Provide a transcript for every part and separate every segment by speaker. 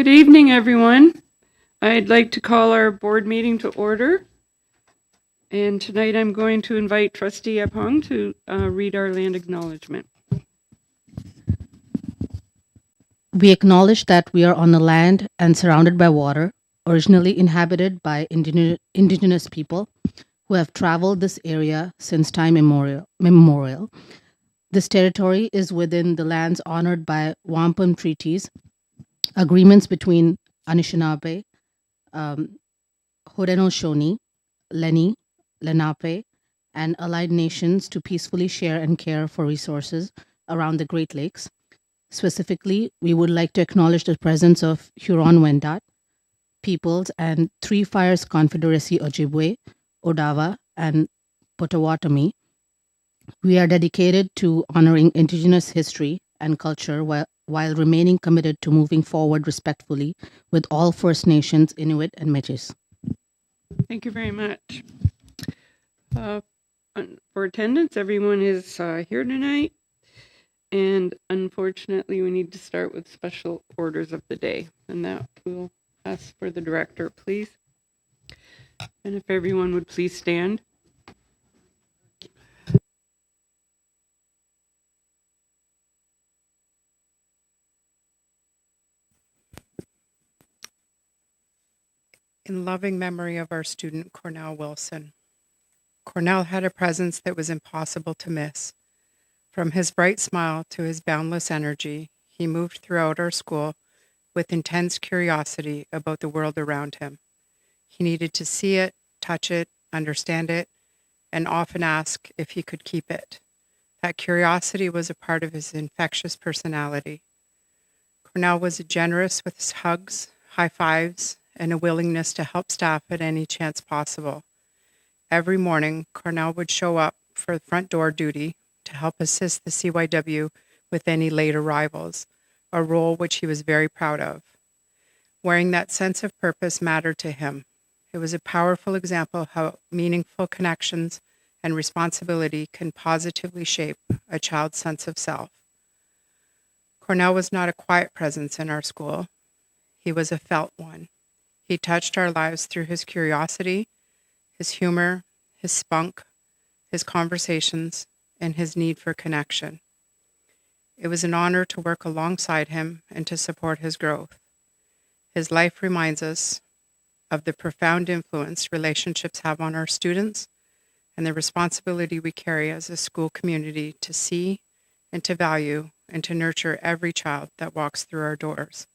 Speaker 1: Good evening, everyone. I'd like to call our board meeting to order. And tonight I'm going to invite Trustee Apong to read our land acknowledgement.
Speaker 2: We acknowledge that we are on the land and surrounded by water, originally inhabited by indigenous people who have traveled this area since time immemorial. This territory is within the lands honored by wampum treaties, agreements between Anishinaabe, Haudenosaunee, Lenni, Lenape, and allied nations to peacefully share and care for resources around the Great Lakes. Specifically, we would like to acknowledge the presence of Huron-Wendat peoples and Three Fires Confederacy Ojibwe, Odawa, and Potawatomi. We are dedicated to honoring Indigenous history and culture while remaining committed to moving forward respectfully with all First Nations, Inuit, and Métis.
Speaker 1: Thank you very much. For attendance, everyone is here tonight. And unfortunately, we need to start with special orders of the day. And that we'll ask for the director, please. And if everyone would please stand.
Speaker 3: In loving memory of our student Cornell Wilson. Cornell had a presence that was impossible to miss. From his bright smile to his boundless energy, he moved throughout our school with intense curiosity about the world around him. He needed to see it, touch it, understand it, and often ask if he could keep it. That curiosity was a part of his infectious personality. Cornell was generous with his hugs, high fives, and a willingness to help staff at any chance possible. Every morning, Cornell would show up for front door duty to help assist the CYW with any late arrivals, a role which he was very proud of. Wearing that sense of purpose mattered to him. It was a powerful example of how meaningful connections and responsibility can positively shape a child's sense of self. Cornell was not a quiet presence in our school. He was a felt one. He touched our lives through his curiosity, his humor, his spunk, his conversations, and his need for connection. It was an honor to work alongside him and to support his growth. His life reminds us of the profound influence relationships have on our students and the responsibility we carry as a school community to see and to value and to nurture every child that walks through our doors.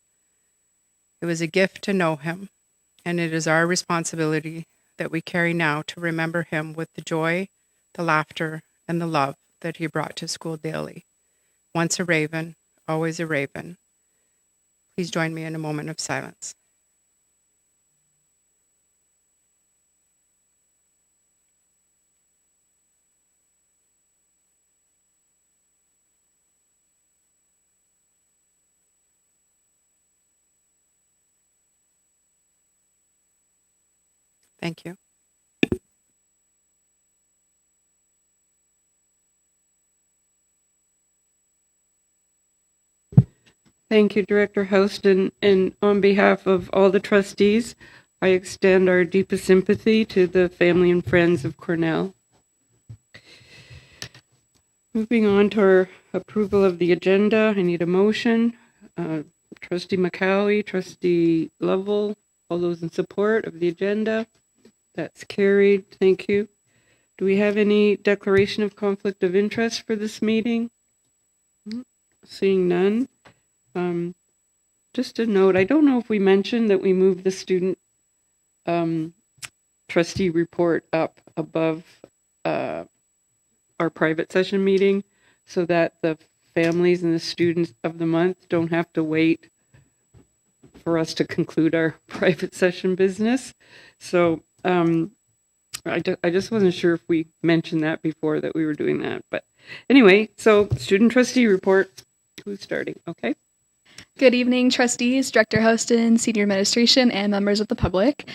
Speaker 3: It was a gift to know him, and it is our responsibility that we carry now to remember him with the joy, the laughter, and the love that he brought to school daily. Once a raven, always a raven. Please join me in a moment of silence. Thank you.
Speaker 1: Thank you, Director Houston. And on behalf of all the trustees, I extend our deepest sympathy to the family and friends of Cornell. Moving on to our approval of the agenda, I need a motion. Trustee McCowie, Trustee Lovell, all those in support of the agenda? That's carried. Thank you. Do we have any declaration of conflict of interest for this meeting? Seeing none. Just a note, I don't know if we mentioned that we moved the student trustee report up above our private session meeting so that the families and the students of the month don't have to wait for us to conclude our private session business. So I just wasn't sure if we mentioned that before that we were doing that. But anyway, so student trustee report. Who's starting? Okay.
Speaker 4: Good evening, trustees, Director Houston, senior administration, and members of the public.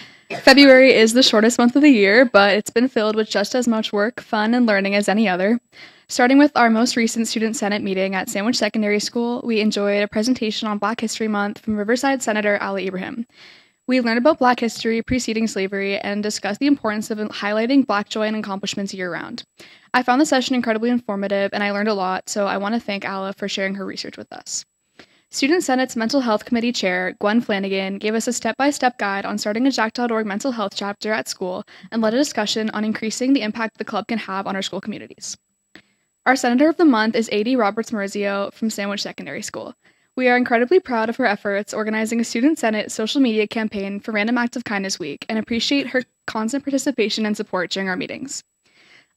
Speaker 4: February is the shortest month of the year, but it's been filled with just as much work, fun, and learning as any other. Starting with our most recent Student Senate meeting at Sandwich Secondary School, we enjoyed a presentation on Black History Month from Riverside Senator Ali Ibrahim. We learned about Black history preceding slavery and discussed the importance of highlighting Black joy and accomplishments year-round. I found the session incredibly informative, and I learned a lot, so I want to thank Ala for sharing her research with us. Student Senate's Mental Health Committee Chair, Gwen Flanagan, gave us a step-by-step guide on starting a GECDSB mental health chapter at school and led a discussion on increasing the impact the club can have on our school communities. Our Senator of the Month is A.D. Roberts-Murzio from Sandwich Secondary School. We are incredibly proud of her efforts organizing a Student Senate social media campaign for Random Acts of Kindness Week and appreciate her constant participation and support during our meetings.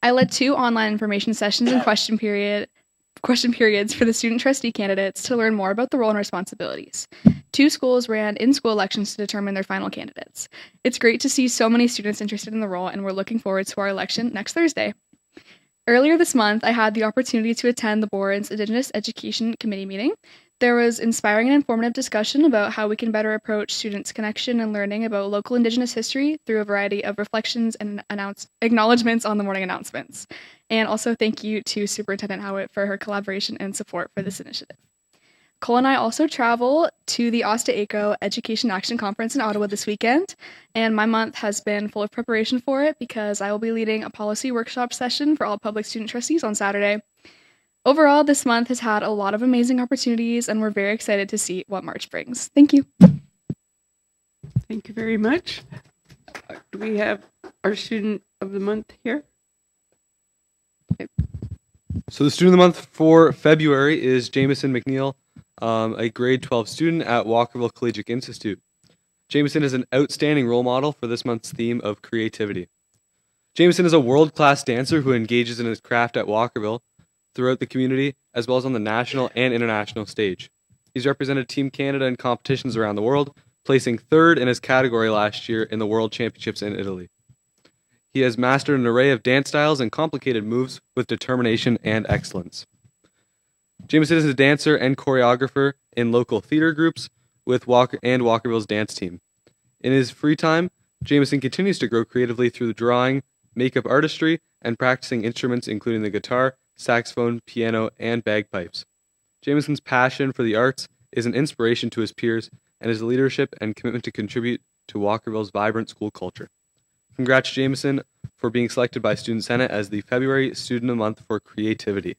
Speaker 4: I led 2 online information sessions and question periods for the student trustee candidates to learn more about the role and responsibilities. 2 schools ran in-school elections to determine their final candidates. It's great to see so many students interested in the role, and we're looking forward to our election next Thursday. Earlier this month, I had the opportunity to attend the board's Indigenous Education Committee meeting. There was inspiring and informative discussion about how we can better approach students' connection and learning about local Indigenous history through a variety of reflections and acknowledgements on the morning announcements. And also thank you to Superintendent Howitt for her collaboration and support for this initiative. Cole and I also travel to the Osta-ACO Education Action Conference in Ottawa this weekend, and my month has been full of preparation for it because I will be leading a policy workshop session for all public student trustees on Saturday. Overall, this month has had a lot of amazing opportunities, and we're very excited to see what March brings. Thank you.
Speaker 1: Thank you very much. Do we have our student of the month here? Okay.
Speaker 5: So the student of the month for February is Jameson McNeil, a grade 12 student at Walkerville Collegiate Institute. Jameson is an outstanding role model for this month's theme of creativity. Jameson is a world-class dancer who engages in his craft at Walkerville throughout the community, as well as on the national and international stage. He's represented Team Canada in competitions around the world, placing 3rd in his category last year in the World Championships in Italy. He has mastered an array of dance styles and complicated moves with determination and excellence. Jameson is a dancer and choreographer in local theater groups with Walkerville's dance team. In his free time, Jameson continues to grow creatively through drawing, makeup artistry, and practicing instruments including the guitar, saxophone, piano, and bagpipes. Jameson's passion for the arts is an inspiration to his peers, and his leadership and commitment to contribute to Walkerville's vibrant school culture. Congrats, Jameson, for being selected by Student Senate as the February Student of the Month for Creativity.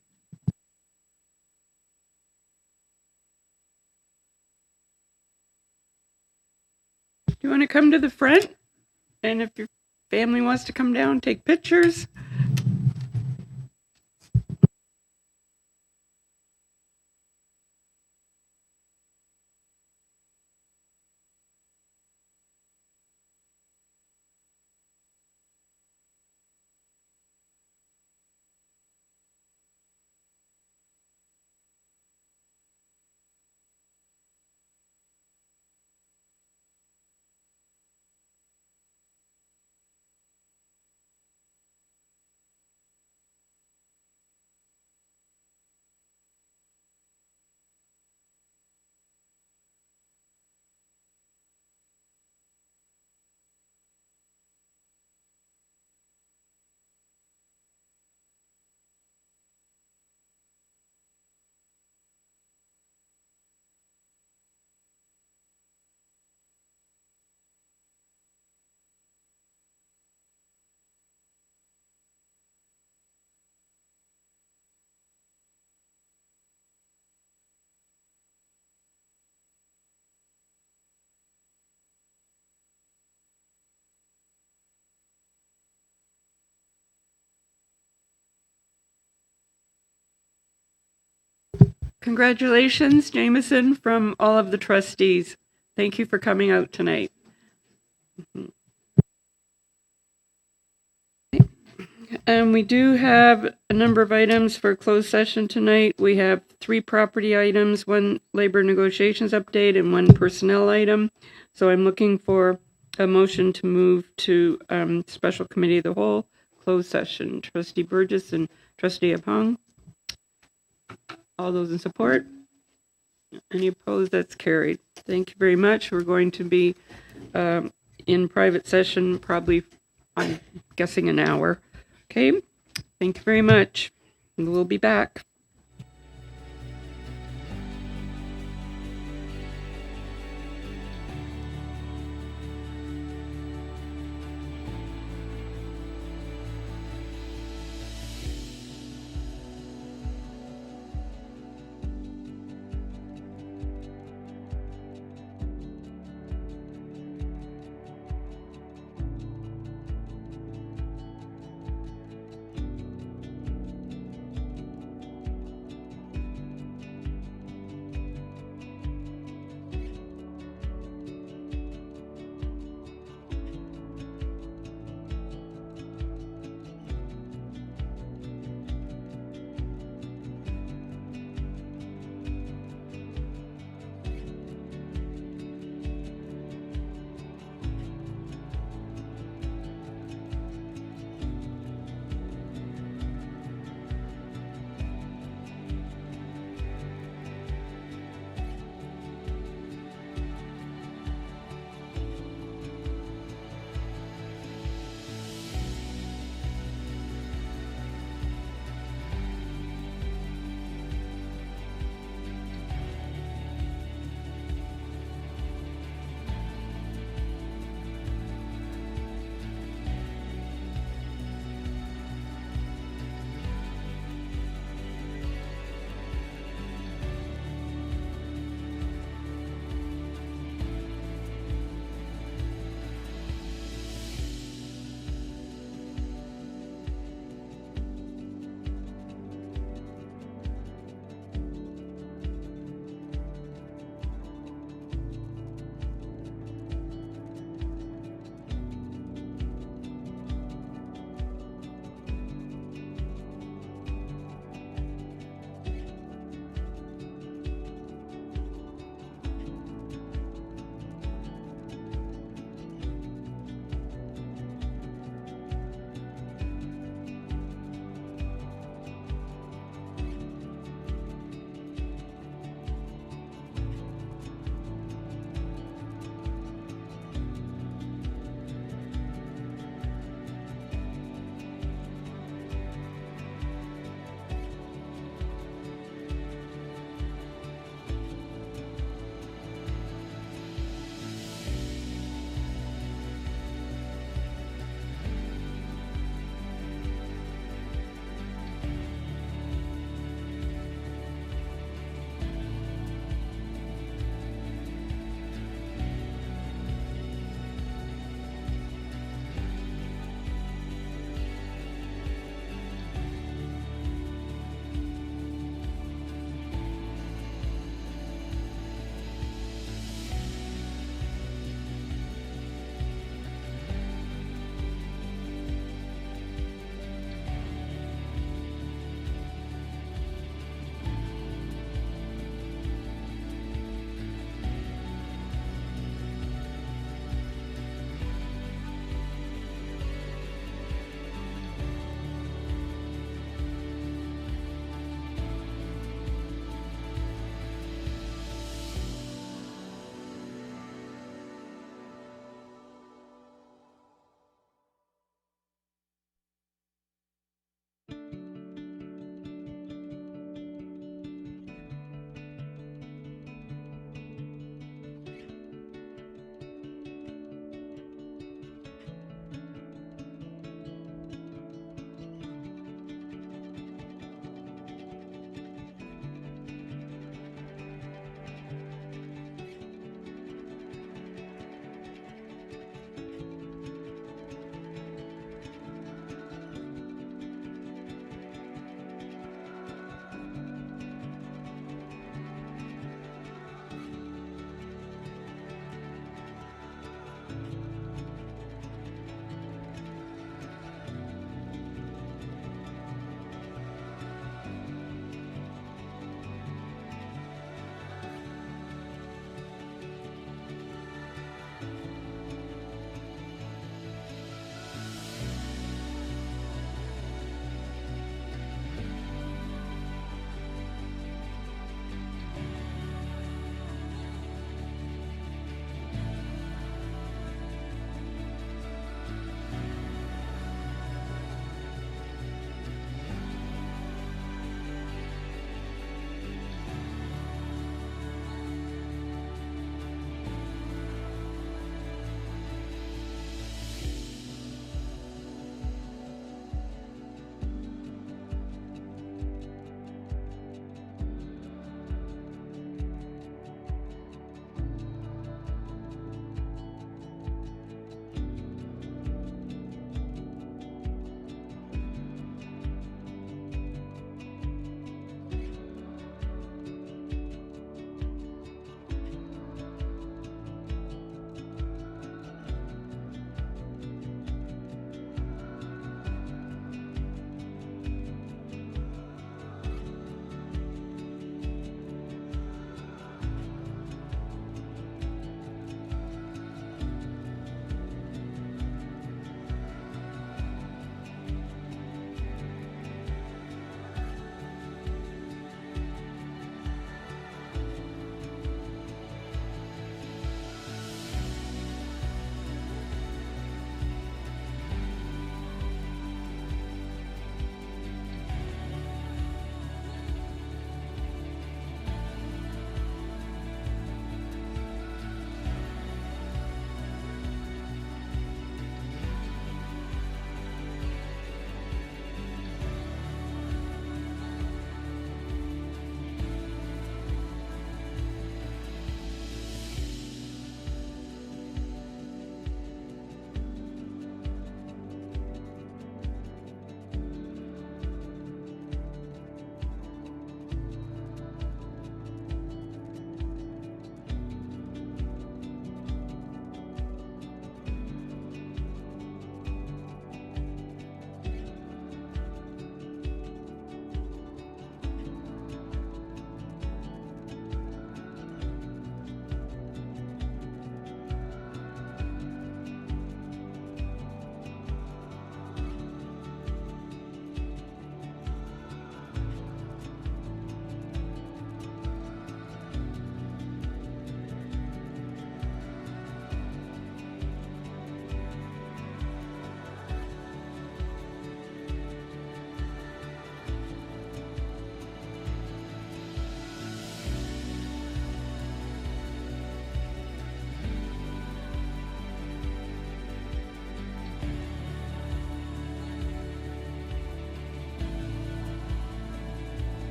Speaker 1: Do you want to come to the front? And if your family wants to come down, take pictures. Congratulations, Jameson, from all of the trustees. Thank you for coming out tonight. And we do have a number of items for closed session tonight. We have 3 property items, 1 labor negotiations update, and 1 personnel item. So I'm looking for a motion to move to special committee of the whole closed session. Trustee Burgess and Trustee Apong. All those in support? Any opposed? That's carried. Thank you very much. We're going to be in private session, probably, I'm guessing, an hour. Okay? Thank you very much. And we'll be back.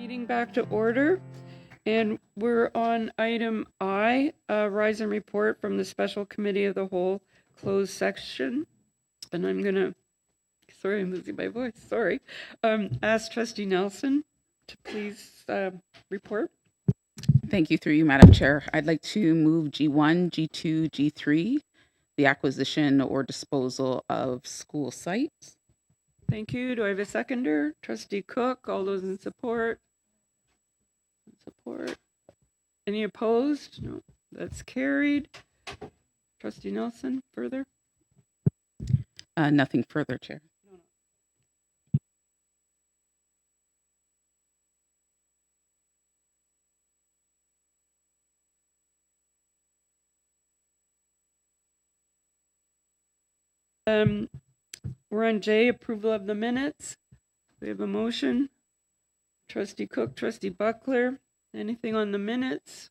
Speaker 1: Meeting back to order, and we're on item I, rise and report from the Special Committee of the Whole closed section. And I'm gonna, sorry, I'm losing my voice, sorry. Ask Trustee Nelson to please report.
Speaker 6: Thank you, through you, Madam Chair. I'd like to move G1, G2, G3, the acquisition or disposal of school sites.
Speaker 1: Thank you. Do I have a seconder? Trustee Cook, all those in support? Support. Any opposed? No, that's carried. Trustee Nelson, further?
Speaker 6: Nothing further, Chair.
Speaker 1: We're on J, approval of the minutes. We have a motion. Trustee Cook, Trustee Buckler, anything on the minutes?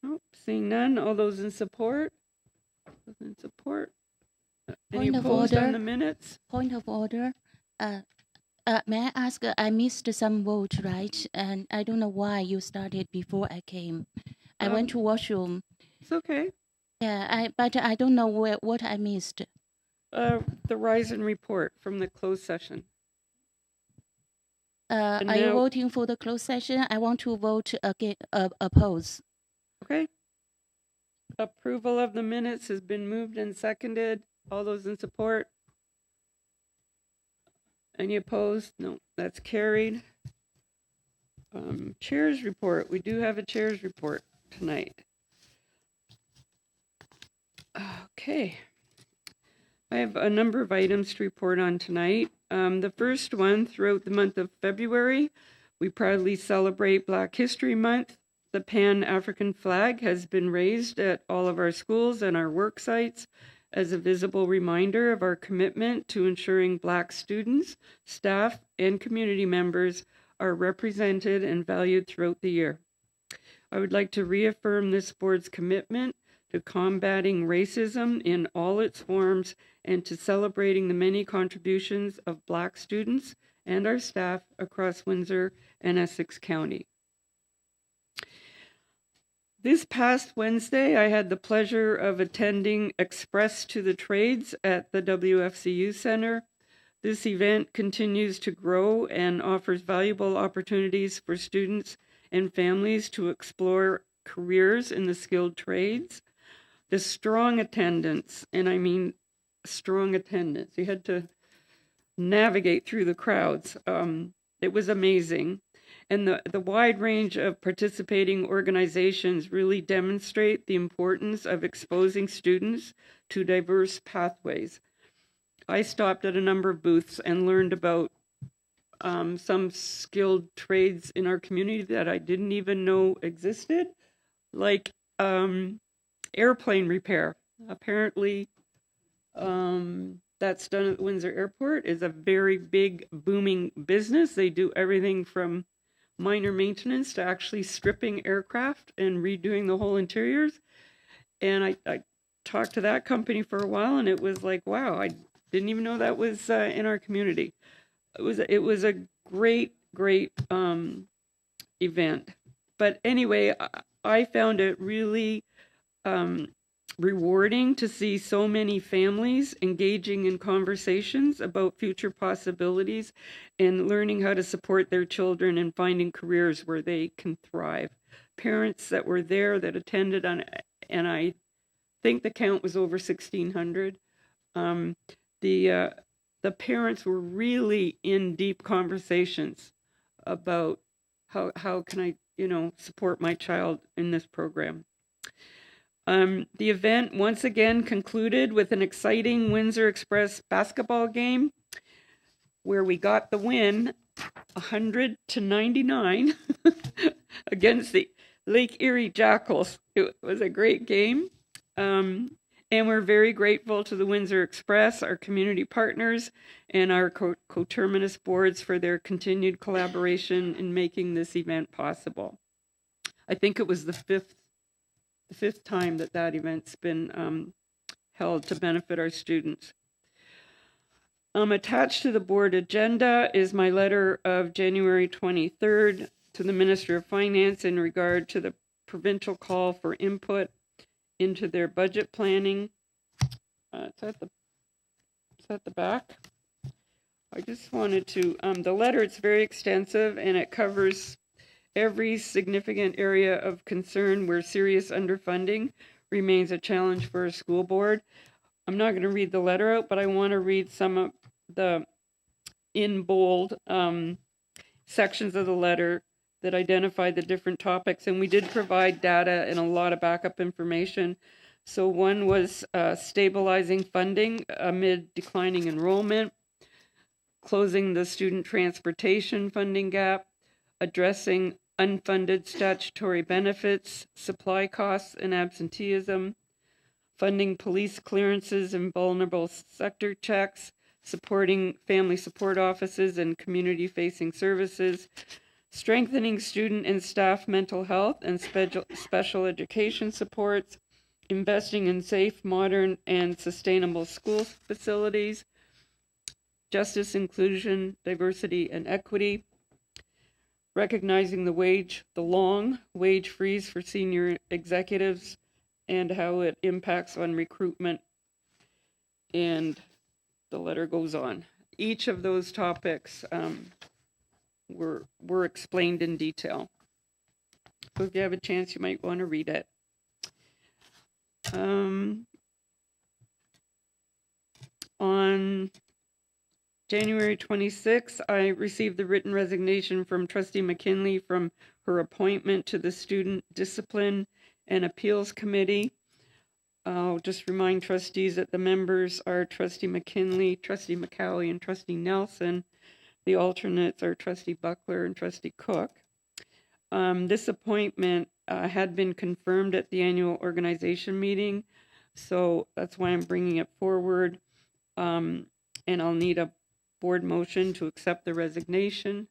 Speaker 1: Nope, seeing none. All those in support? Those in support? Any
Speaker 7: Point of
Speaker 1: opposed on
Speaker 7: order.
Speaker 1: the minutes?
Speaker 7: Point of order. May I ask? I missed some vote, right? And I don't know why you started before I came. I went to washroom.
Speaker 1: It's okay.
Speaker 7: Yeah, but I don't know what I missed.
Speaker 1: The rise and report from the closed session.
Speaker 7: Are
Speaker 1: And
Speaker 7: you
Speaker 1: now-
Speaker 7: voting for the closed session? I want to vote again, oppose.
Speaker 1: Okay. Approval of the minutes has been moved and seconded. All those in support? Any opposed? No, that's carried. Chair's report. We do have a chair's report tonight. Okay. I have a number of items to report on tonight. The first one, throughout the month of February, we proudly celebrate Black History Month. The Pan-African flag has been raised at all of our schools and our work sites as a visible reminder of our commitment to ensuring Black students, staff, and community members are represented and valued throughout the year. I would like to reaffirm this board's commitment to combating racism in all its forms and to celebrating the many contributions of Black students and our staff across Windsor and Essex County. This past Wednesday, I had the pleasure of attending Express to the Trades at the WFCU Center. This event continues to grow and offers valuable opportunities for students and families to explore careers in the skilled trades. The strong attendance, and I mean strong attendance, you had to navigate through the crowds. It was amazing. And the wide range of participating organizations really demonstrate the importance of exposing students to diverse pathways. I stopped at a number of booths and learned about some skilled trades in our community that I didn't even know existed, like airplane repair. Apparently, that's done at Windsor Airport is a very big, booming business. They do everything from minor maintenance to actually stripping aircraft and redoing the whole interiors. And I talked to that company for a while, and it was like, wow, I didn't even know that was in our community. It was a great event. But anyway, I found it really rewarding to see so many families engaging in conversations about future possibilities and learning how to support their children and finding careers where they can thrive. Parents that were there that attended and I think the count was over 1,600. The parents were really in deep conversations about how can I, support my child in this program. The event once again concluded with an exciting Windsor Express basketball game where we got the win 100-99 against the Lake Erie Jackals. It was a great game. And we're very grateful to the Windsor Express, our community partners, and our coterminous boards for their continued collaboration in making this event possible. I think it was the fifth time that event's been held to benefit our students. Attached to the board agenda is my letter of January 23rd to the Minister of Finance in regard to the provincial call for input into their budget planning. It's at the back. I just wanted to, the letter, it's very extensive and it covers every significant area of concern where serious underfunding remains a challenge for a school board. I'm not going to read the letter out, but I want to read some of the in bold sections of the letter that identify the different topics. And we did provide data and a lot of backup information. So one was stabilizing funding amid declining enrollment, closing the student transportation funding gap, addressing unfunded statutory benefits, supply costs and absenteeism, funding police clearances and vulnerable sector checks, supporting family support offices and community-facing services, strengthening student and staff mental health and special education supports, investing in safe, modern, and sustainable school facilities, justice, inclusion, diversity, and equity, recognizing the long wage freeze for senior executives and how it impacts on recruitment. And the letter goes on. Each of those topics were explained in detail. So if you have a chance, you might want to read it. On January 26th, I received the written resignation from Trustee McKinley from her appointment to the Student Discipline and Appeals Committee. I'll just remind trustees that the members are Trustee McKinley, Trustee McCowley, and Trustee Nelson. The alternates are Trustee Buckler and Trustee Cook. This appointment had been confirmed at the annual organization meeting, so that's why I'm bringing it forward. And I'll need a board motion to accept the resignation.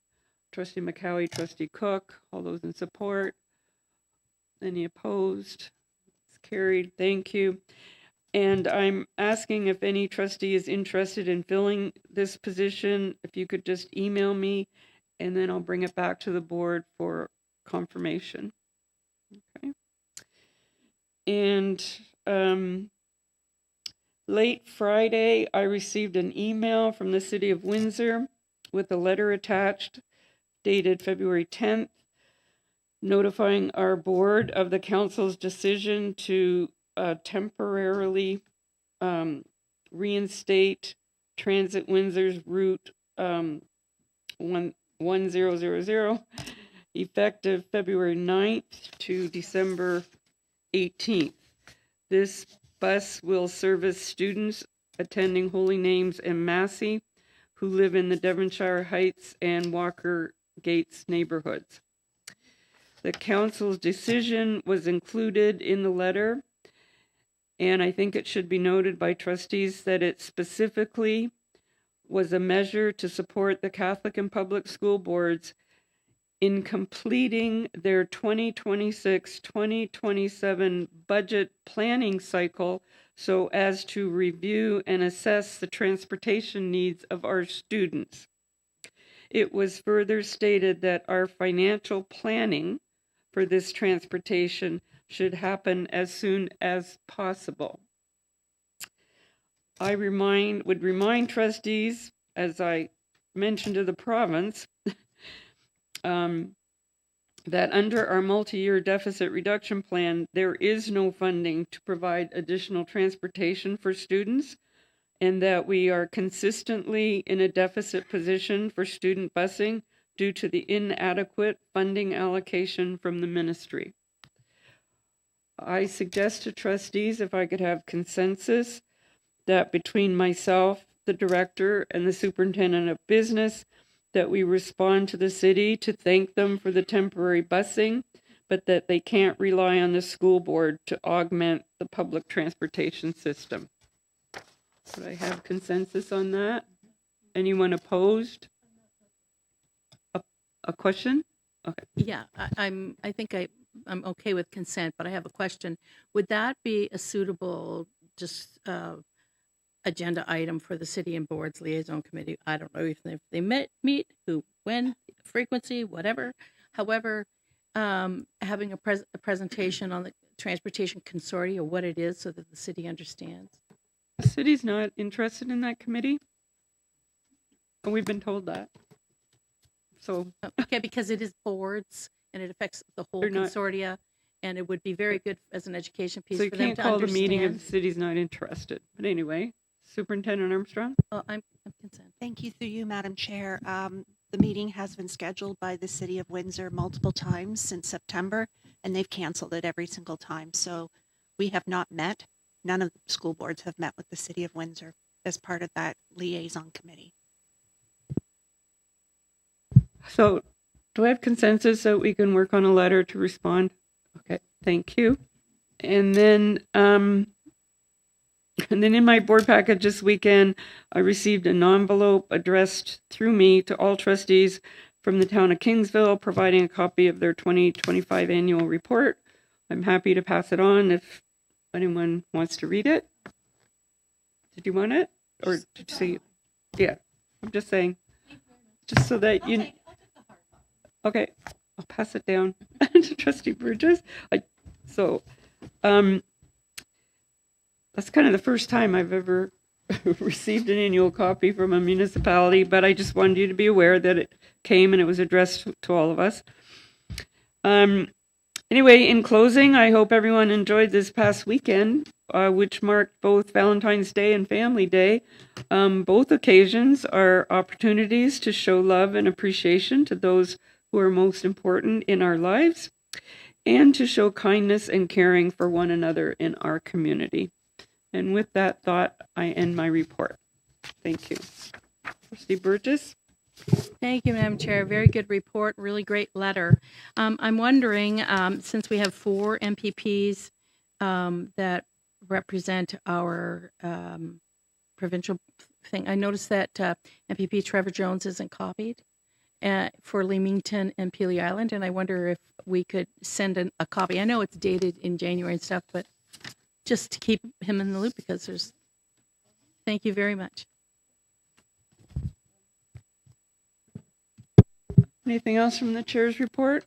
Speaker 1: Trustee McCowley, Trustee Cook, all those in support. Any opposed? It's carried. Thank you. And I'm asking if any trustee is interested in filling this position, if you could just email me, and then I'll bring it back to the board for confirmation. Okay. And late Friday, I received an email from the City of Windsor with a letter attached dated February 10th, notifying our board of the council's decision to temporarily reinstate Transit Windsor's route 1000 effective February 9th to December 18th. This bus will service students attending Holy Names and Massey who live in the Devonshire Heights and Walker Gates neighborhoods. The council's decision was included in the letter, and I think it should be noted by trustees that it specifically was a measure to support the Catholic and public school boards in completing their 2026-2027 budget planning cycle so as to review and assess the transportation needs of our students. It was further stated that our financial planning for this transportation should happen as soon as possible. I would remind trustees, as I mentioned to the province, that under our multi-year deficit reduction plan, there is no funding to provide additional transportation for students, and that we are consistently in a deficit position for student busing due to the inadequate funding allocation from the ministry. I suggest to trustees, if I could have consensus, that between myself, the director, and the superintendent of business, that we respond to the city to thank them for the temporary busing, but that they can't rely on the school board to augment the public transportation system. Could I have consensus on that? Anyone opposed? A question? Okay.
Speaker 8: Yeah, I think I'm okay with consent, but I have a question. Would that be a suitable just agenda item for the city and boards liaison committee. I don't know if they meet, who, when, frequency, whatever. However, having a presentation on the transportation consortia, what it is, so that the city understands.
Speaker 1: The city's not interested in that committee. And we've been told that. So
Speaker 8: Okay, because it is boards and it affects the whole
Speaker 1: They're not-
Speaker 8: consortia, and it would be very good as an education piece
Speaker 1: so you
Speaker 8: for them
Speaker 1: can't
Speaker 8: to
Speaker 1: call the
Speaker 8: understand.
Speaker 1: meeting if the city's not interested. But anyway, Superintendent Armstrong?
Speaker 8: Oh, I'm consent.
Speaker 9: Thank you through you, Madam Chair. The meeting has been scheduled by the City of Windsor multiple times since September, and they've canceled it every single time. So we have not met. None of the school boards have met with the City of Windsor as part of that liaison committee.
Speaker 1: So do I have consensus that we can work on a letter to respond? Okay, thank you. And then in my board package this weekend, I received an envelope addressed through me to all trustees from the town of Kingsville, providing a copy of their 2025 annual report. I'm happy to pass it on if anyone wants to read it. Did you want it? Or did you see? Yeah, I'm just saying. Just so that you... Okay, I'll pass it down to Trustee Burgess. That's kind of the first time I've ever received an annual copy from a municipality, but I just wanted you to be aware that it came and it was addressed to all of us. Anyway, in closing, I hope everyone enjoyed this past weekend, which marked both Valentine's Day and Family Day. Both occasions are opportunities to show love and appreciation to those who are most important in our lives, and to show kindness and caring for one another in our community. And with that thought, I end my report. Thank you. Trustee Burgess?
Speaker 8: Thank you, Madam Chair. Very good report, really great letter. I'm wondering, since we have 4 MPPs that represent our provincial thing, I noticed that MPP Trevor Jones isn't copied for Leamington and Pelee Island, and I wonder if we could send a copy. I know it's dated in January and stuff, but just to keep him in the loop, because there's... Thank you very much.
Speaker 1: Anything else from the chair's report?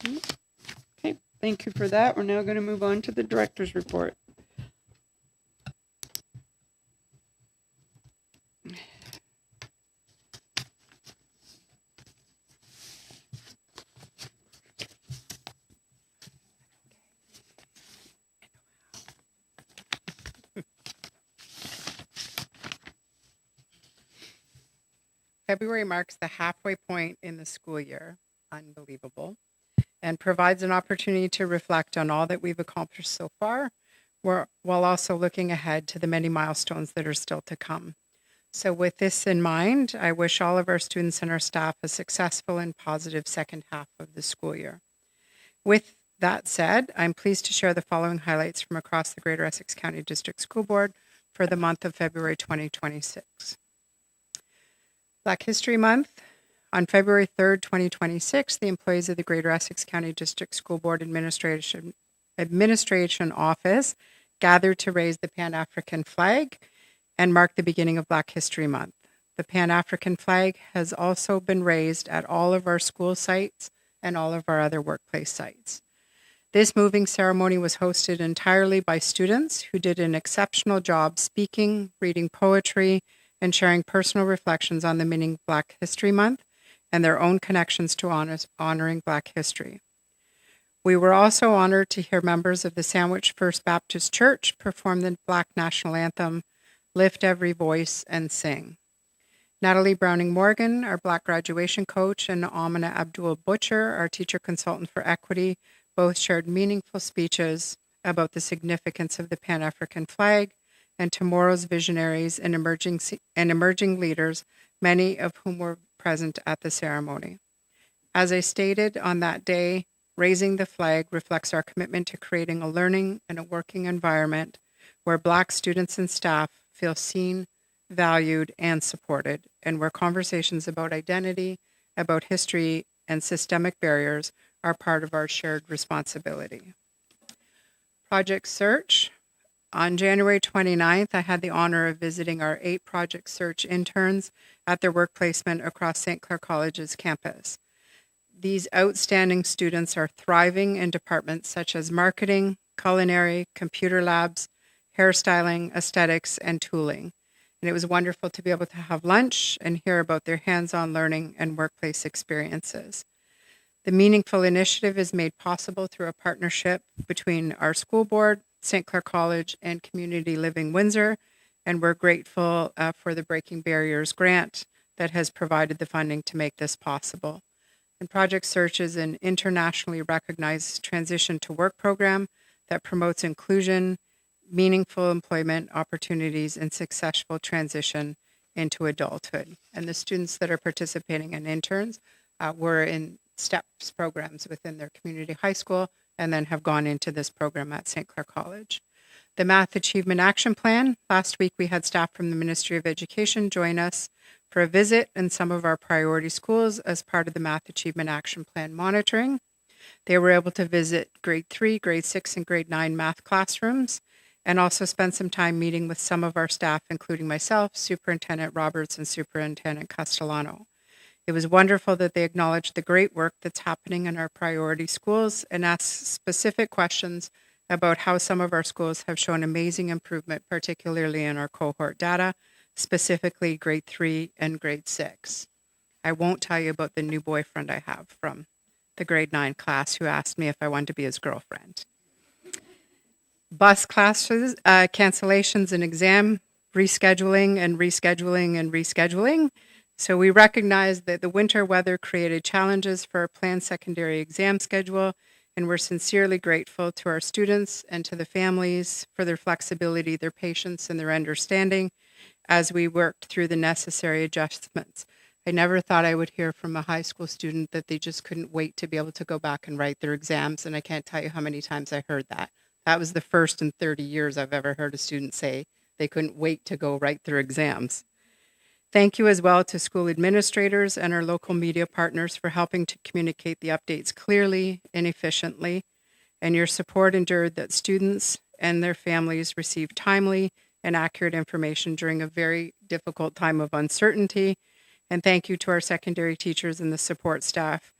Speaker 1: Okay, thank you for that. We're now going to move on to the director's report.
Speaker 3: February marks the halfway point in the school year, unbelievable, and provides an opportunity to reflect on all that we've accomplished so far, while also looking ahead to the many milestones that are still to come. So with this in mind, I wish all of our students and our staff a successful and positive second half of the school year. With that said, I'm pleased to share the following highlights from across the Greater Essex County District School Board for the month of February 2026. Black History Month. On February 3rd, 2026, the employees of the Greater Essex County District School Board Administration Office gathered to raise the Pan-African flag and mark the beginning of Black History Month. The Pan-African flag has also been raised at all of our school sites and all of our other workplace sites. This moving ceremony was hosted entirely by students who did an exceptional job speaking, reading poetry, and sharing personal reflections on the meaning of Black History Month and their own connections to honoring Black history. We were also honored to hear members of the Sandwich First Baptist Church perform the Black National Anthem, Lift Every Voice and Sing. Natalie Browning Morgan, our Black graduation coach, and Amina Abdul Butcher, our teacher consultant for equity, both shared meaningful speeches about the significance of the Pan-African flag and tomorrow's visionaries and emerging leaders, many of whom were present at the ceremony. As I stated on that day, raising the flag reflects our commitment to creating a learning and a working environment where Black students and staff feel seen, valued, and supported, and where conversations about identity, about history, and systemic barriers are part of our shared responsibility. Project Search. On January 29th, I had the honor of visiting our 8 Project Search interns at their work placement across St. Clair College's campus. These outstanding students are thriving in departments such as marketing, culinary, computer labs, hairstyling, aesthetics, and tooling. And it was wonderful to be able to have lunch and hear about their hands-on learning and workplace experiences. The meaningful initiative is made possible through a partnership between our school board, St. Clair College, and Community Living Windsor, and we're grateful for the Breaking Barriers grant that has provided the funding to make this possible. And Project Search is an internationally recognized transition to work program that promotes inclusion, meaningful employment opportunities, and successful transition into adulthood. And the students that are participating in interns were in STEPS programs within their community high school and then have gone into this program at St. Clair College. The Math Achievement Action Plan, last week we had staff from the Ministry of Education join us for a visit in some of our priority schools as part of the Math Achievement Action Plan monitoring. They were able to visit grade 3, grade 6, and grade 9 math classrooms and also spend some time meeting with some of our staff, including myself, Superintendent Roberts, and Superintendent Castellano. It was wonderful that they acknowledged the great work that's happening in our priority schools and asked specific questions about how some of our schools have shown amazing improvement, particularly in our cohort data, specifically grade 3 and grade 6. I won't tell you about the new boyfriend I have from the grade 9 class who asked me if I wanted to be his girlfriend. Bus classes, cancellations and exam rescheduling and rescheduling and rescheduling. So we recognize that the winter weather created challenges for our planned secondary exam schedule, and we're sincerely grateful to our students and to the families for their flexibility, their patience, and their understanding as we worked through the necessary adjustments. I never thought I would hear from a high school student that they just couldn't wait to be able to go back and write their exams, and I can't tell you how many times I heard that. That was the first in 30 years I've ever heard a student say they couldn't wait to go write their exams. Thank you as well to school administrators and our local media partners for helping to communicate the updates clearly and efficiently, and your support ensured that students and their families received timely and accurate information during a very difficult time of uncertainty. And thank you to our secondary teachers and the support staff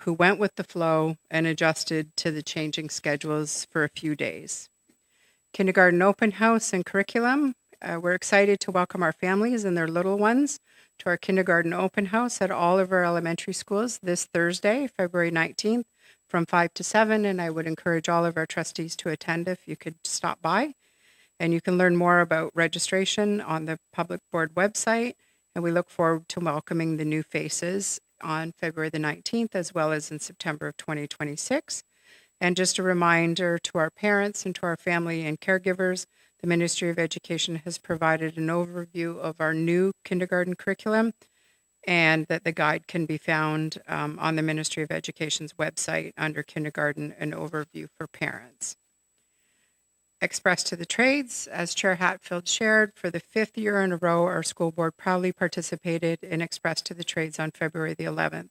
Speaker 3: who went with the flow and adjusted to the changing schedules for a few days. Kindergarten open house and curriculum. We're excited to welcome our families and their little ones to our kindergarten open house at all of our elementary schools this Thursday, February 19th, from 5 to 7. And I would encourage all of our trustees to attend if you could stop by. And you can learn more about registration on the public board website. And we look forward to welcoming the new faces on February the 19th, as well as in September of 2026. And just a reminder to our parents and to our family and caregivers, the Ministry of Education has provided an overview of our new kindergarten curriculum, and that the guide can be found on the Ministry of Education's website under Kindergarten, an overview for parents. Express to the Trades, as Chair Hatfield shared, for the 5th year in a row, our school board proudly participated in Express to the Trades on February the 11th.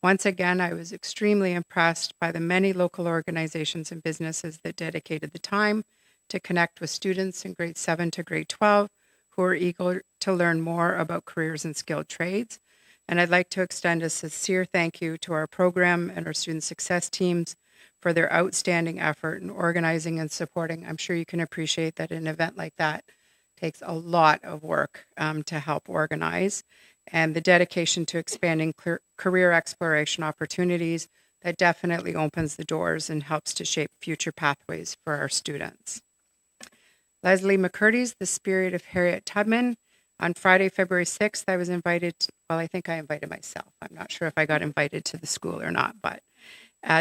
Speaker 3: Once again, I was extremely impressed by the many local organizations and businesses that dedicated the time to connect with students in grade 7 to grade 12 who are eager to learn more about careers in skilled trades. And I'd like to extend a sincere thank you to our program and our student success teams for their outstanding effort in organizing and supporting. I'm sure you can appreciate that an event like that takes a lot of work to help organize, and the dedication to expanding career exploration opportunities that definitely opens the doors and helps to shape future pathways for our students. Leslie McCurdy's The Spirit of Harriet Tubman. On Friday, February 6th, I was invited, I think I invited myself. I'm not sure if I got invited to the school or not, but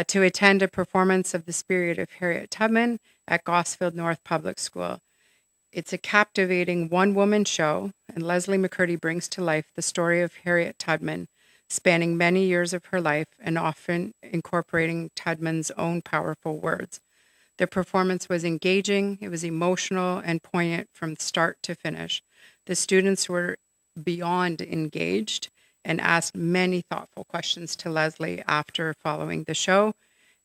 Speaker 3: to attend a performance of The Spirit of Harriet Tubman at Gosfield North Public School. It's a captivating one-woman show, and Leslie McCurdy brings to life the story of Harriet Tubman, spanning many years of her life and often incorporating Tubman's own powerful words. The performance was engaging, it was emotional and poignant from start to finish. The students were beyond engaged and asked many thoughtful questions to Leslie after following the show.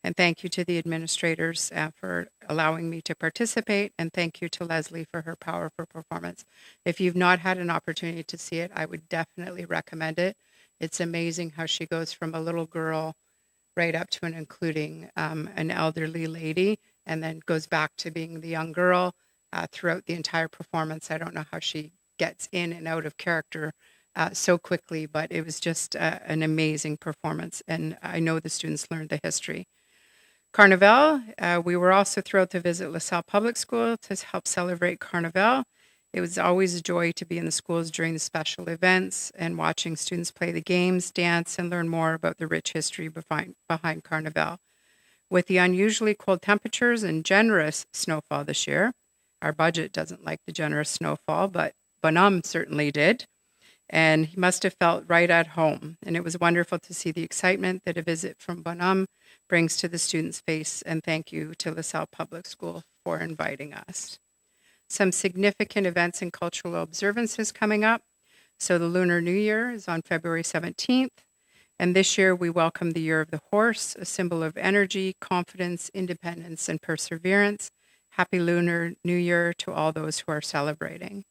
Speaker 3: And thank you to the administrators for allowing me to participate. And thank you to Leslie for her powerful performance. If you've not had an opportunity to see it, I would definitely recommend it. It's amazing how she goes from a little girl right up to and including an elderly lady, and then goes back to being the young girl throughout the entire performance. I don't know how she gets in and out of character so quickly, but it was just an amazing performance. And I know the students learned the history. Carnival, we were also thrilled to visit LaSalle Public School to help celebrate Carnival. It was always a joy to be in the schools during the special events and watching students play the games, dance, and learn more about the rich history behind Carnival. With the unusually cold temperatures and generous snowfall this year, our budget doesn't like the generous snowfall, but Bonhomme certainly did. And he must have felt right at home. And it was wonderful to see the excitement that a visit from Bonhomme brings to the students' face. And thank you to LaSalle Public School for inviting us. Some significant events and cultural observances coming up. So the Lunar New Year is on February 17th. And this year we welcome the Year of the Horse, a symbol of energy, confidence, independence, and perseverance. Happy Lunar New Year to all those who are celebrating.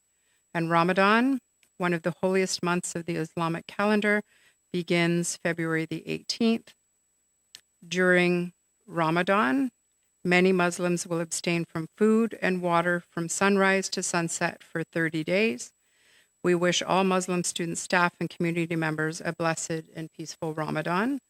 Speaker 3: And Ramadan, one of the holiest months of the Islamic calendar, begins February the 18th. During Ramadan, many Muslims will abstain from food and water from sunrise to sunset for 30 days. We wish all Muslim students, staff, and community members a blessed and peaceful Ramadan.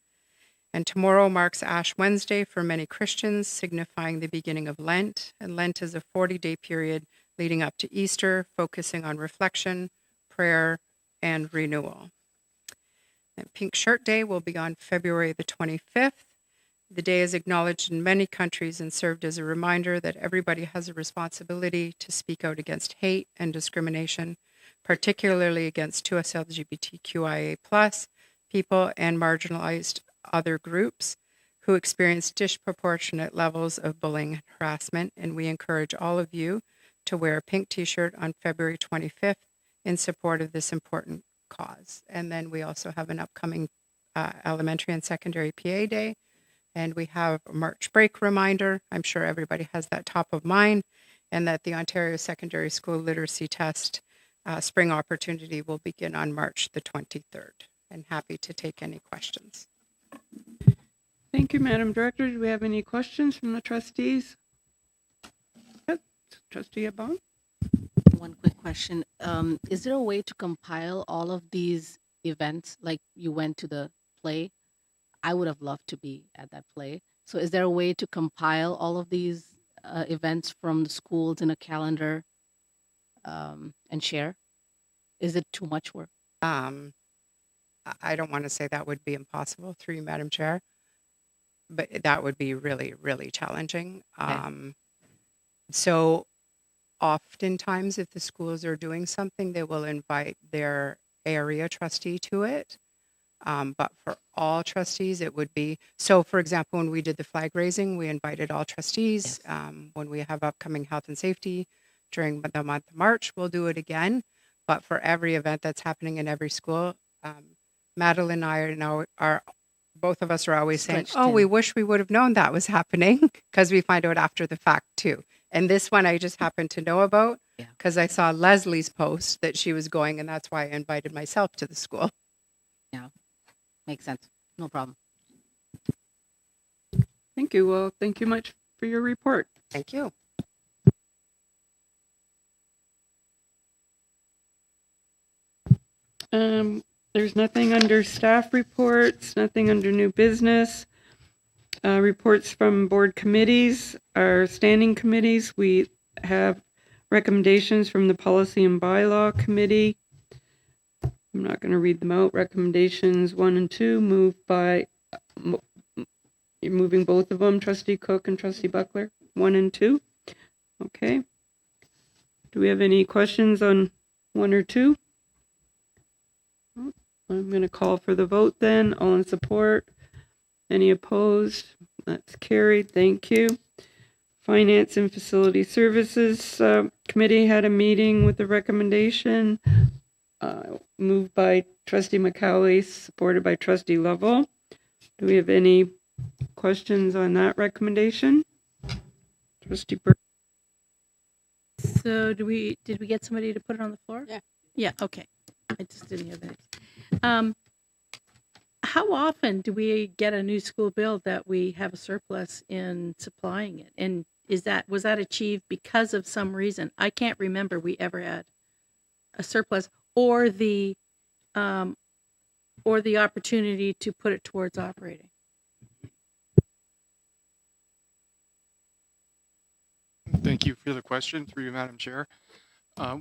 Speaker 3: And tomorrow marks Ash Wednesday for many Christians, signifying the beginning of Lent. And Lent is a 40-day period leading up to Easter, focusing on reflection, prayer, and renewal. And Pink Shirt Day will be on February the 25th. The day is acknowledged in many countries and served as a reminder that everybody has a responsibility to speak out against hate and discrimination, particularly against us LGBTQIA+ people and marginalized other groups who experience disproportionate levels of bullying and harassment. And we encourage all of you to wear a pink t-shirt on February 25th in support of this important cause. And then we also have an upcoming elementary and secondary PA day. And we have a March break reminder. I'm sure everybody has that top of mind, and that the Ontario Secondary School Literacy Test spring opportunity will begin on March the 23rd. And happy to take any questions.
Speaker 1: Thank you, Madam Director. Do we have any questions from the trustees? Yes, Trustee Abon?
Speaker 2: One quick question. Is there a way to compile all of these events? Like you went to the play. I would have loved to be at that play. So is there a way to compile all of these events from the schools in a calendar and share? Is it too much work?
Speaker 3: I don't want to say that would be impossible through you, Madam Chair, but that would be really, really challenging.
Speaker 2: Okay.
Speaker 3: So oftentimes if the schools are doing something, they will invite their area trustee to it. But for all trustees, it would be, so for example, when we did the flag raising, we invited all trustees.
Speaker 2: Yes.
Speaker 3: When we have upcoming health and safety during the month of March, we'll do it again. But for every event that's happening in every school, Madeline and I are both of us are always saying,
Speaker 2: Stretched
Speaker 3: oh,
Speaker 2: in.
Speaker 3: we wish we would have known that was happening, because we find out after the fact too. And this one I just happened to know about
Speaker 2: Yeah.
Speaker 3: because I saw Leslie's post that she was going, and that's why I invited myself to the school.
Speaker 2: Makes sense. No problem.
Speaker 1: Thank you. Well, thank you much for your report.
Speaker 3: Thank you.
Speaker 1: There's nothing under staff reports, nothing under new business. Reports from board committees, our standing committees. We have recommendations from the Policy and Bylaw Committee. I'm not going to read them out. Recommendations 1 and 2 moved by, you're moving both of them, Trustee Cook and Trustee Buckler, 1 and 2. Okay. Do we have any questions on 1 or 2? I'm going to call for the vote then. All in support? Any opposed? That's carried. Thank you. Finance and Facility Services Committee had a meeting with a recommendation moved by Trustee McCauley, supported by Trustee Lovell. Do we have any questions on that recommendation? Trustee Burke.
Speaker 8: So did we get somebody to put it on the floor?
Speaker 3: Yeah.
Speaker 8: Yeah, okay. I just didn't hear that. How often do we get a new school build that we have a surplus in supplying it? And was that achieved because of some reason? I can't remember we ever had a surplus or the opportunity to put it towards operating.
Speaker 10: Thank you for the question, through you, Madam Chair.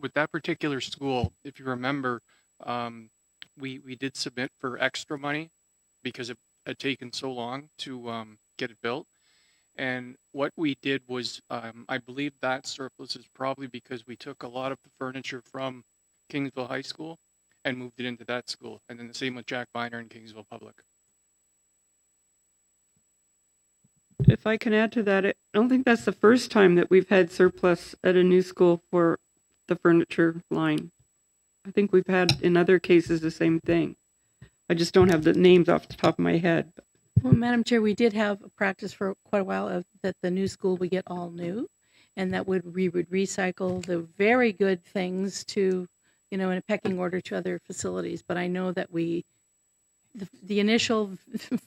Speaker 10: With that particular school, if you remember, we did submit for extra money because it had taken so long to get it built. And what we did was, I believe that surplus is probably because we took a lot of the furniture from Kingsville High School and moved it into that school. And then the same with Jack Biner and Kingsville Public.
Speaker 1: If I can add to that, I don't think that's the first time that we've had surplus at a new school for the furniture line. I think we've had in other cases the same thing. I just don't have the names off the top of my head.
Speaker 8: Well, Madam Chair, we did have a practice for quite a while that the new school we get all new, and that we would recycle the very good things to, in a pecking order to other facilities. But I know that the initial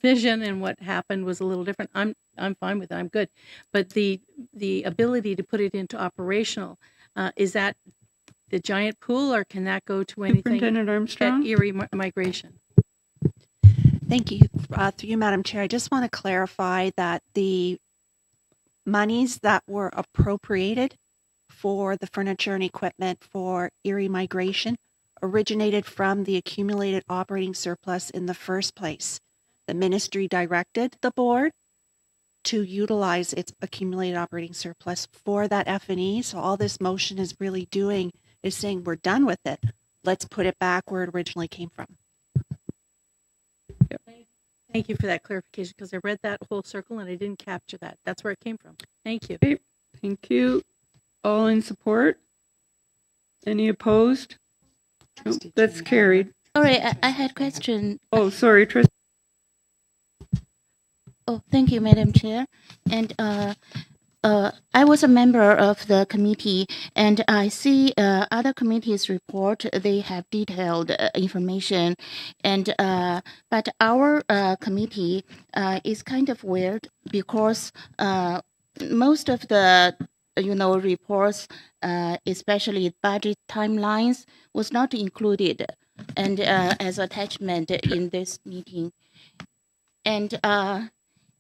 Speaker 8: vision and what happened was a little different. I'm fine with it. I'm good. But the ability to put it into operational, is that the giant pool, or can that go to anything
Speaker 1: Superintendent Armstrong?
Speaker 8: at Erie Migration?
Speaker 9: Thank you. Through you, Madam Chair, I just want to clarify that the monies that were appropriated for the furniture and equipment for Erie Migration originated from the accumulated operating surplus in the first place. The ministry directed the board to utilize its accumulated operating surplus for that F&E. So all this motion is really doing is saying we're done with it. Let's put it back where it originally came from.
Speaker 8: Thank you for that clarification, because I read that whole circle and I didn't capture that. That's where it came from. Thank you.
Speaker 1: Okay, thank you. All in support? Any opposed? Nope, that's carried.
Speaker 7: All right, I had a question.
Speaker 1: Oh, sorry, Trustee.
Speaker 7: Oh, thank you, Madam Chair. And I was a member of the committee, and I see other committees report, they have detailed information, and but our committee is kind of weird because most of the reports, especially budget timelines, was not included and as attachment in this meeting.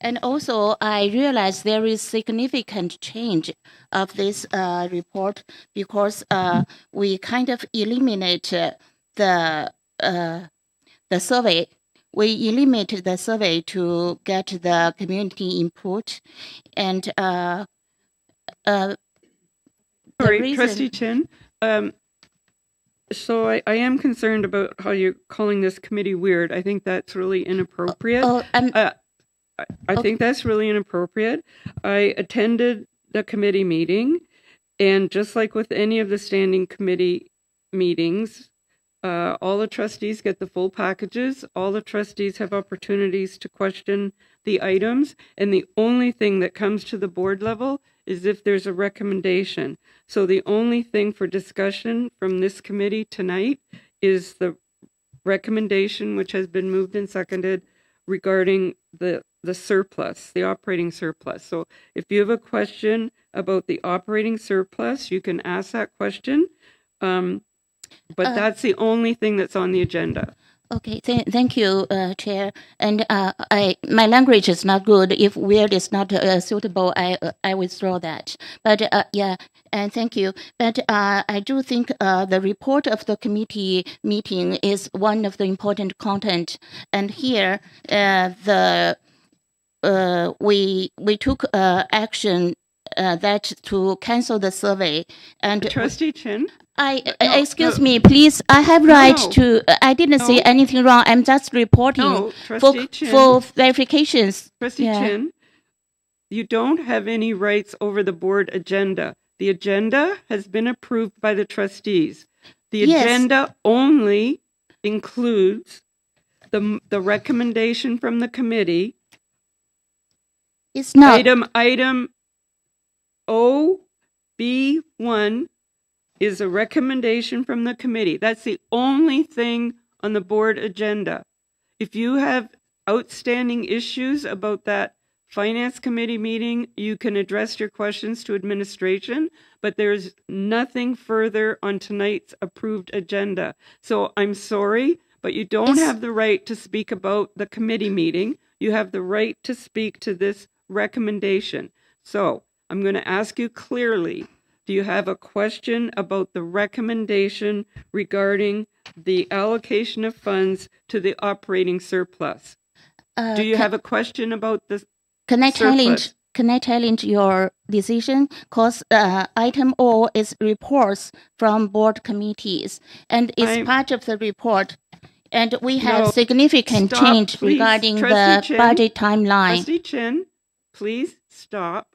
Speaker 7: And also, I realize there is significant change of this report because we kind of eliminate the survey. We eliminated the survey to get the community input, and
Speaker 1: Sorry, Trustee Chin. So I am concerned about how you're calling this committee weird. I think that's really inappropriate. I think that's really inappropriate. I attended the committee meeting, and just like with any of the standing committee meetings, all the trustees get the full packages. All the trustees have opportunities to question the items, and the only thing that comes to the board level is if there's a recommendation. So the only thing for discussion from this committee tonight is the recommendation, which has been moved and seconded, regarding the surplus, the operating surplus. So if you have a question about the operating surplus, you can ask that question. But that's the only thing that's on the agenda.
Speaker 7: Okay, thank you, Chair. And my language is not good. If weird is not suitable, I withdraw that. But yeah, and thank you. But I do think the report of the committee meeting is one of the important content. And here, we took action that to cancel the survey. And
Speaker 1: Trustee Chin.
Speaker 7: Excuse me, please. I have right to. I didn't say anything wrong. I'm just reporting for verifications.
Speaker 1: Trustee Chin, you don't have any rights over the board agenda. The agenda has been approved by the trustees. The agenda only includes the recommendation from the committee
Speaker 7: It's not.
Speaker 1: Item OB1 is a recommendation from the committee. That's the only thing on the board agenda. If you have outstanding issues about that finance committee meeting, you can address your questions to administration, but there's nothing further on tonight's approved agenda. So I'm sorry, but you don't have the right to speak about the committee meeting. You have the right to speak to this recommendation. So I'm going to ask you clearly, do you have a question about the recommendation regarding the allocation of funds to the operating surplus? Do you have a question about this?
Speaker 7: Can I
Speaker 1: surplus?
Speaker 7: challenge your decision? Because item O is reports from board committees, and it's part of the report. And we have significant
Speaker 1: Stop,
Speaker 7: change
Speaker 1: please.
Speaker 7: regarding
Speaker 1: Trustee
Speaker 7: the
Speaker 1: Chin,
Speaker 7: budget timeline.
Speaker 1: Trustee Chin, please stop.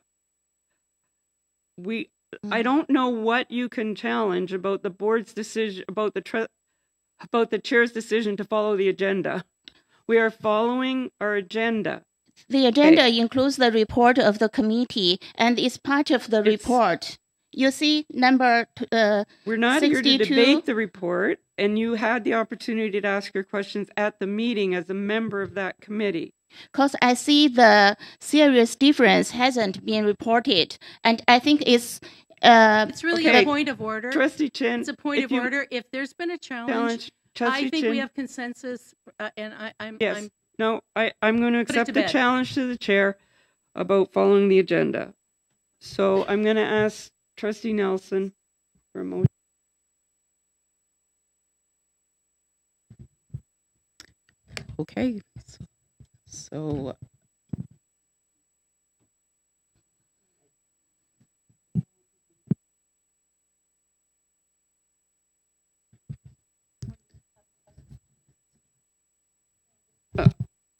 Speaker 1: I don't know what you can challenge about the board's decision, about the chair's decision to follow the agenda. We are following our agenda.
Speaker 7: The agenda includes the report of the committee, and it's part of the report. You see, number
Speaker 1: We're not here to
Speaker 7: 62.
Speaker 1: debate the report, and you had the opportunity to ask your questions at the meeting as a member of that committee.
Speaker 7: Because I see the serious difference hasn't been reported, and I think it's
Speaker 8: really a point of order.
Speaker 1: Trustee Chin,
Speaker 8: It's a point of order. If there's been a challenge, I think we have consensus, and I'm
Speaker 1: No, I'm going to accept the challenge to the chair about following the agenda. So I'm going to ask Trustee Nelson for a motion.
Speaker 6: Okay. So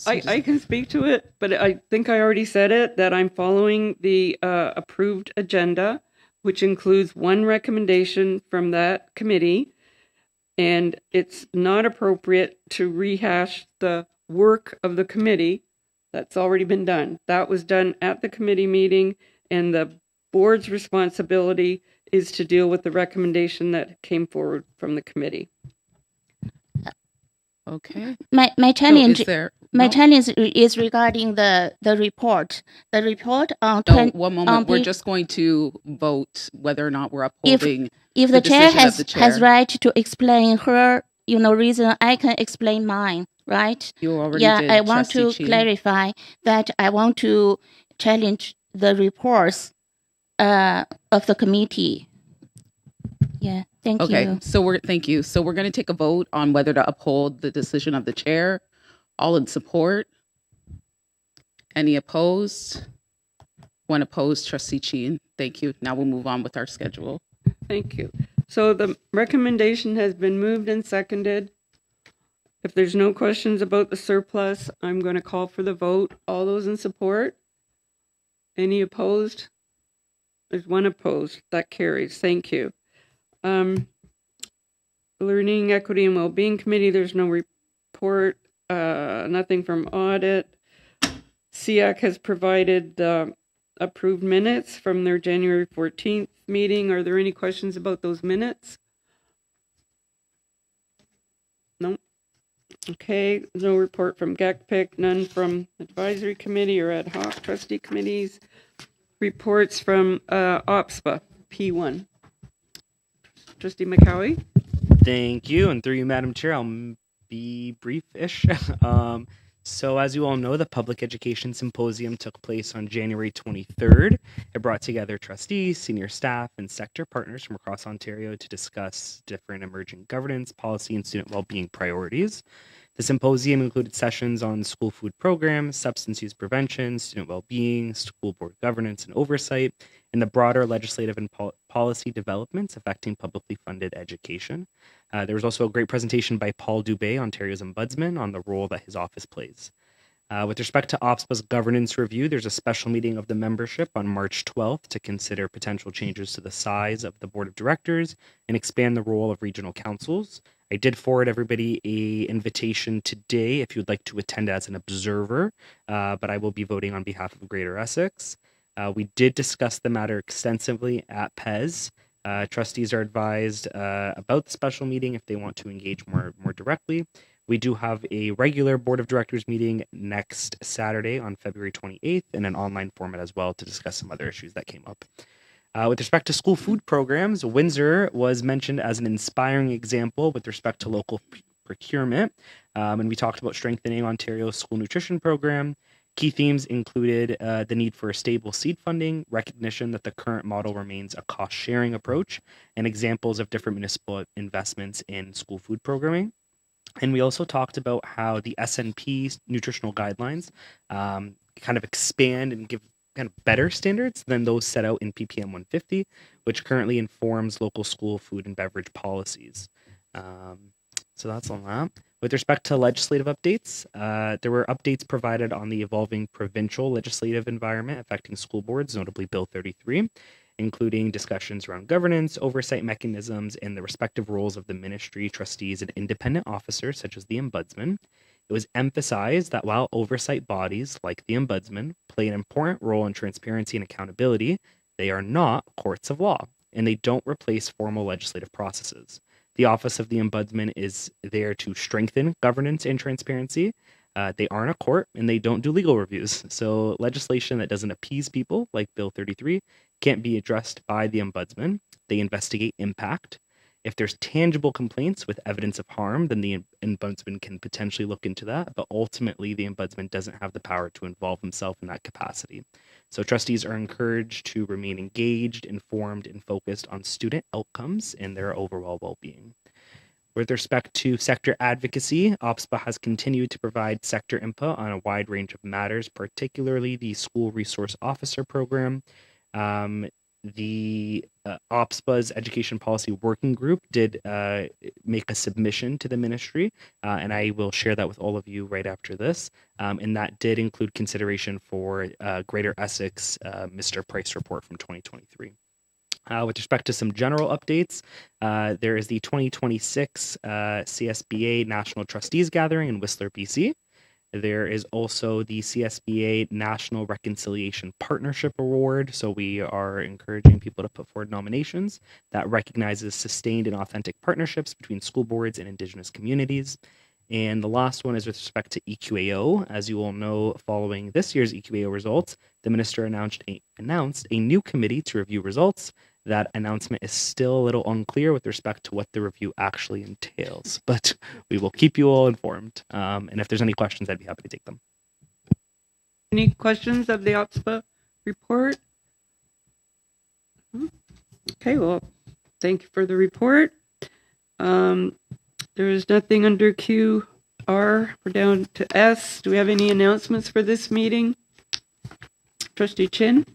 Speaker 1: I can speak to it, but I think I already said it, that I'm following the approved agenda, which includes one recommendation from that committee, and it's not appropriate to rehash the work of the committee that's already been done. That was done at the committee meeting, and the board's responsibility is to deal with the recommendation that came forward from the committee.
Speaker 6: okay.
Speaker 7: My challenge.
Speaker 6: So
Speaker 7: My challenge is regarding the report. The report on
Speaker 6: one moment. We're just going to vote whether or not we're upholding.
Speaker 7: If the chair has right to explain her, reason, I can explain mine, right?
Speaker 6: You already did.
Speaker 7: I want to clarify that I want to challenge the reports of the committee. Yeah, thank you.
Speaker 6: Okay, thank you. So we're going to take a vote on whether to uphold the decision of the chair. All in support? Any opposed? One opposed, Trustee Cheen. Thank you. Now we'll move on with our schedule.
Speaker 1: Thank you. So the recommendation has been moved and seconded. If there's no questions about the surplus, I'm going to call for the vote. All those in support? Any opposed? There's one opposed. That carries. Thank you. Learning, Equity, and Wellbeing Committee, there's no report. Nothing from audit. SEAC has provided approved minutes from their January 14th meeting. Are there any questions about those minutes? No. Okay, no report from GECPIC, none from advisory committee or ad hoc trustee committees. Reports from OPSPA, P1. Trustee McCowie.
Speaker 11: Thank you, and through you, Madam Chair, I'll be brief-ish. So as you all know, the Public Education Symposium took place on January 23rd. It brought together trustees, senior staff, and sector partners from across Ontario to discuss different emerging governance, policy, and student well-being priorities. The symposium included sessions on school food programs, substance use prevention, student well-being, school board governance and oversight, and the broader legislative and policy developments affecting publicly funded education. There was also a great presentation by Paul Dubé, Ontario's ombudsman, on the role that his office plays. With respect to OPSPA's governance review, there's a special meeting of the membership on March 12th to consider potential changes to the size of the board of directors and expand the role of regional councils. I did forward everybody a invitation today if you'd like to attend as an observer, but I will be voting on behalf of Greater Essex. We did discuss the matter extensively at PES. Trustees are advised about the special meeting if they want to engage more directly. We do have a regular Board of Directors meeting next Saturday on February 28th in an online format as well to discuss some other issues that came up. With respect to school food programs, Windsor was mentioned as an inspiring example with respect to local procurement. And we talked about strengthening Ontario's school nutrition program. Key themes included the need for stable seed funding, recognition that the current model remains a cost-sharing approach, and examples of different municipal investments in school food programming. And we also talked about how the SNP nutritional guidelines kind of expand and give kind of better standards than those set out in PPM 150, which currently informs local school food and beverage policies. So that's on that. With respect to legislative updates, there were updates provided on the evolving provincial legislative environment affecting school boards, notably Bill 33, including discussions around governance, oversight mechanisms, and the respective roles of the ministry, trustees, and independent officers, such as the Ombudsman. It was emphasized that while oversight bodies, like the Ombudsman, play an important role in transparency and accountability, they are not courts of law, and they don't replace formal legislative processes. The Office of the Ombudsman is there to strengthen governance and transparency. They aren't a court, and they don't do legal reviews. So legislation that doesn't appease people, like Bill 33, can't be addressed by the Ombudsman. They investigate impact. If there's tangible complaints with evidence of harm, then the Ombudsman can potentially look into that. But ultimately, the Ombudsman doesn't have the power to involve himself in that capacity. So trustees are encouraged to remain engaged, informed, and focused on student outcomes and their overall well-being. With respect to sector advocacy, OPSPA has continued to provide sector input on a wide range of matters, particularly the School Resource Officer Program. The OPSPA's Education Policy Working Group did make a submission to the ministry, and I will share that with all of you right after this. And that did include consideration for Greater Essex Mr. Price report from 2023. With respect to some general updates, there is the 2026 CSBA National Trustees Gathering in Whistler, BC. There is also the CSBA National Reconciliation Partnership Award. So we are encouraging people to put forward nominations that recognizes sustained and authentic partnerships between school boards and Indigenous communities. And the last one is with respect to EQAO. As you all know, following this year's EQAO results, the minister announced a new committee to review results. That announcement is still a little unclear with respect to what the review actually entails, but we will keep you all informed. And if there's any questions, I'd be happy to take them.
Speaker 1: Any questions of the OPSPA report? Okay, well, thank you for the report. There is nothing under QR. We're down to S. Do we have any announcements for this meeting? Trustee Chin?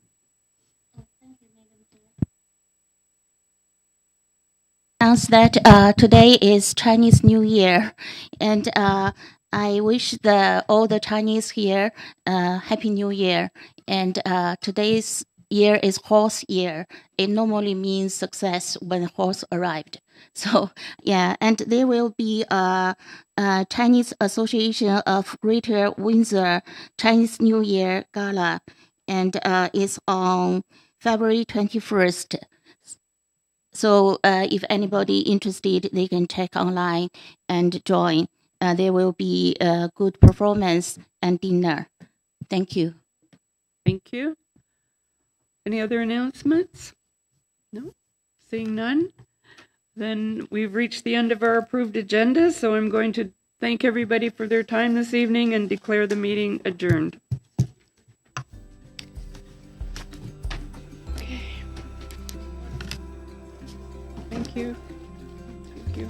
Speaker 7: Announce that today is Chinese New Year, and I wish all the Chinese here Happy New Year. And today's year is horse year. It normally means success when horse arrived. So yeah, and there will be a Chinese Association of Greater Windsor Chinese New Year Gala, and it's on February 21st. So if anybody interested, they can check online and join. There will be a good performance and dinner. Thank you.
Speaker 1: Thank you. Any other announcements? No? Seeing none? Then we've reached the end of our approved agenda, so I'm going to thank everybody for their time this evening and declare the meeting adjourned. Okay. Thank you. Thank you.